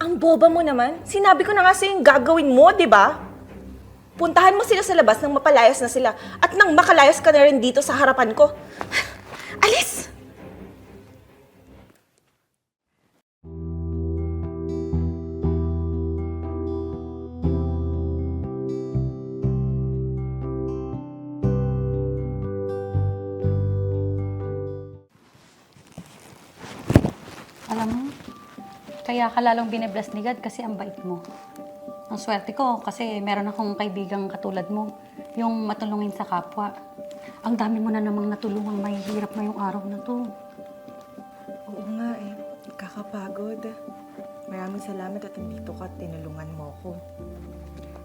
Ang boba mo naman. Sinabi ko na nga sa'yo yung gagawin mo, di ba? Puntahan mo sila sa labas nang mapalayas na sila. At nang makalayas ka na rin dito sa harapan ko. Alis! Alam mo, kaya ka lalong binibless ni God kasi ang bait mo. Ang swerte ko kasi meron akong kaibigang katulad mo, yung matulungin sa kapwa. Ang dami mo na namang natulungang may hirap ngayong araw na to. Oo nga eh. Kakapagod. Maraming salamat at nandito ka at tinulungan mo ko.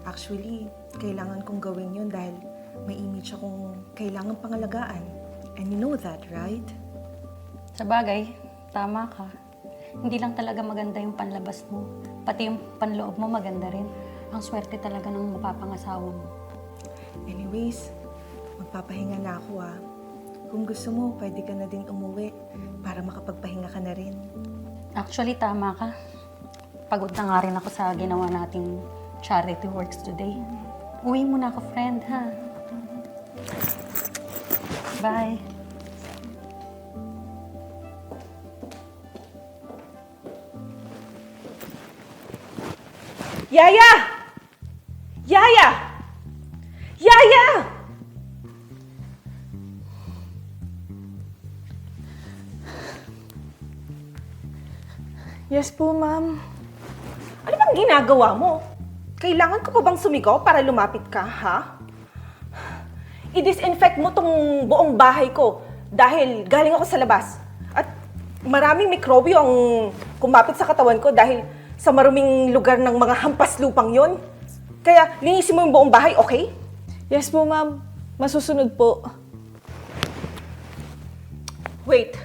Actually, kailangan kong gawin yun dahil may image akong kailangan pangalagaan. And you know that, right? Sa bagay, tama ka. Hindi lang talaga maganda yung panlabas mo. Pati yung panloob mo maganda rin. Ang swerte talaga ng mapapangasawa mo. Anyways, magpapahinga na ako ah. Kung gusto mo, pwede ka na din umuwi para makapagpahinga ka na rin. Actually, tama ka. Pagod na nga rin ako sa ginawa nating charity works today. Uwi muna ako, friend, ha? Bye. Yaya! Yaya! Yaya! Yes po, ma'am. Ano bang ginagawa mo? Kailangan ko pa bang sumigaw para lumapit ka, ha? I-disinfect mo tong buong bahay ko dahil galing ako sa labas. At maraming mikrobyo ang kumapit sa katawan ko dahil sa maruming lugar ng mga hampas lupang yon. Kaya linisin mo yung buong bahay, okay? Yes po, ma'am. Masusunod po. Wait.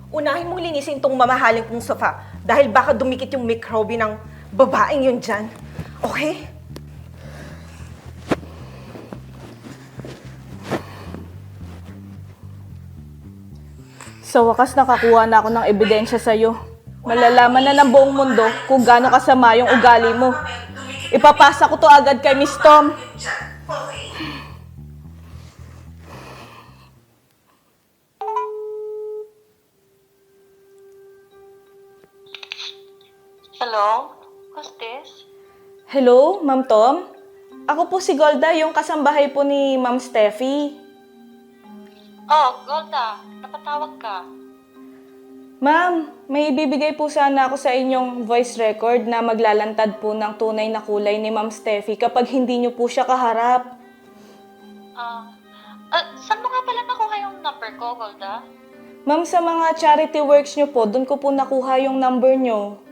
Unahin mong linisin tong mamahaling kong sofa dahil baka dumikit yung mikrobyo ng babaeng yun dyan. Okay? Sa wakas nakakuha na ako ng ebidensya sa'yo. Malalaman na ng buong mundo kung gaano kasama yung ugali mo. Ipapasa ko to agad kay Miss Tom. Hello? Who's this? Hello, Ma'am Tom? Ako po si Golda, yung kasambahay po ni Ma'am Steffi. Oh, Golda. Napatawag ka. Ma'am, may ibibigay po sana ako sa inyong voice record na maglalantad po ng tunay na kulay ni Ma'am Steffi kapag hindi niyo po siya kaharap. Saan mo nga pala nakuha yung number ko, Golda? Ma'am, sa mga charity works niyo po, doon ko po nakuha yung number niyo.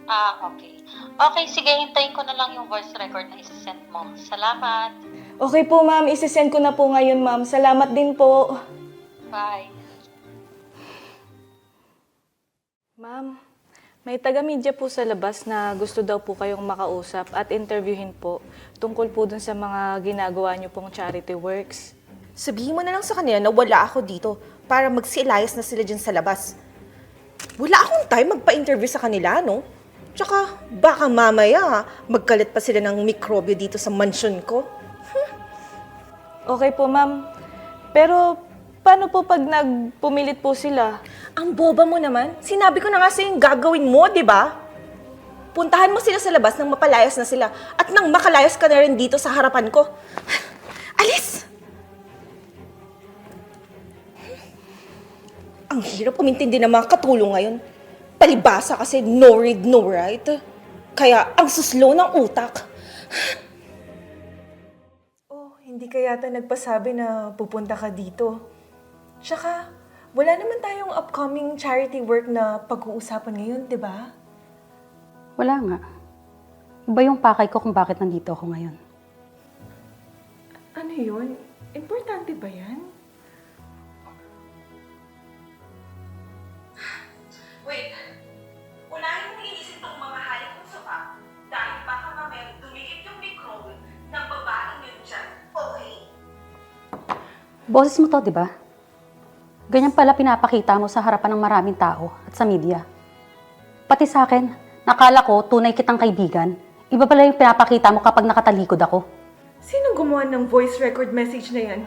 Okay. Okay, sige, hintayin ko na lang yung voice record na isasend mo. Salamat. Okay po, ma'am. Isisend ko na po ngayon, ma'am. Salamat din po. Bye. Ma'am, may taga-media po sa labas na gusto daw po kayong makausap at interviewin po tungkol po dun sa mga ginagawa niyo pong charity works. Sabihin mo na lang sa kanila na wala ako dito para magsilayas na sila dyan sa labas. Wala akong time magpa-interview sa kanila, no? Tsaka baka mamaya magkalat pa sila ng mikrobyo dito sa mansyon ko. Okay po, ma'am. Pero paano po pag nagpumilit po sila? Ang boba mo naman. Sinabi ko na nga sa'yo yung gagawin mo, di ba? Puntahan mo sila sa labas nang mapalayas na sila. At nang makalayas ka na rin dito sa harapan ko. Alis! Ang hirap umintindi ng mga katulong ngayon. Palibasa kasi no read, no write. Kaya ang suslow ng utak. Oh, hindi ka yata nagpasabi na pupunta ka dito. Tsaka, wala naman tayong upcoming charity work na pag-uusapan ngayon, di ba? Wala nga. Iba yung pakay ko kung bakit nandito ako ngayon. Ano yun? Importante ba yan? Wait. Unahin mo linisin tong mamahalin kong sofa dahil baka mamaya dumikit yung microbe ng babaeng yun dyan. Okay? Boses mo to, di ba? Ganyan pala pinapakita mo sa harapan ng maraming tao at sa media. Pati sa akin, Nakala ko, tunay kitang kaibigan. Iba pala yung pinapakita mo kapag nakatalikod ako. Sinong gumawa ng voice record message na yan?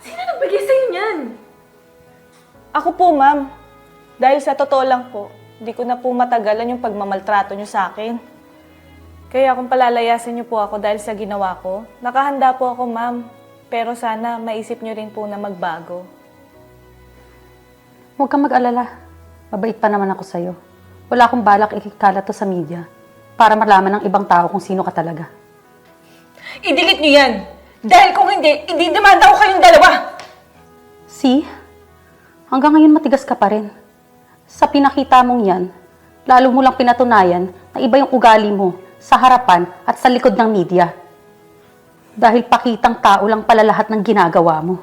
Sino nagbigay sa'yo niyan? Ako po, ma'am. Dahil sa totoo lang po, di ko na po matagalan yung pagmamaltrato niyo sa akin. Kaya kung palalayasin niyo po ako dahil sa ginawa ko, nakahanda po ako, ma'am. Pero sana maisip niyo rin po na magbago. Huwag kang mag-alala. Mabait pa naman ako sa'yo. Wala akong balak ikikalat to sa media para malaman ng ibang tao kung sino ka talaga. I-delete niyo yan! Dahil kung hindi, ididemanda ko kayong dalawa! See? Hanggang ngayon matigas ka pa rin. Sa pinakita mong yan, lalo mo lang pinatunayan na iba yung ugali mo sa harapan at sa likod ng media. Dahil pakitang tao lang pala lahat ng ginagawa mo.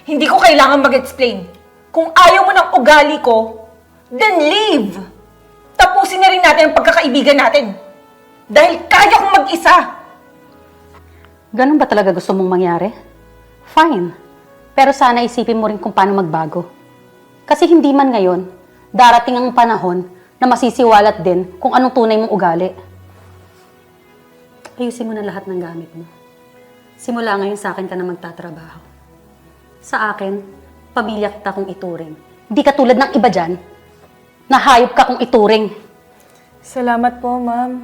Hindi ko kailangan mag-explain. Kung ayaw mo ng ugali ko, then leave! Tapusin na rin natin ang pagkakaibigan natin. Dahil kaya kong mag-isa! Ganun ba talaga gusto mong mangyari? Fine. Pero sana isipin mo rin kung paano magbago. Kasi hindi man ngayon, darating ang panahon na masisiwalat din kung anong tunay mong ugali. Ayusin mo na lahat ng gamit mo. Simula ngayon sa akin ka na magtatrabaho. Sa akin, pamilya kita kung ituring. Di ka tulad ng iba dyan, na hayop ka kung ituring. Salamat po, ma'am.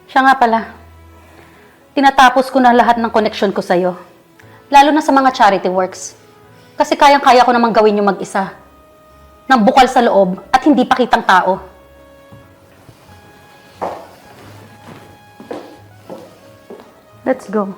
Siya nga pala, tinatapos ko na lahat ng connection ko sa'yo. Lalo na sa mga charity works. Kasi kayang-kaya ko namang gawin yung mag-isa. Nang bukal sa loob at hindi pakitang tao. Let's go.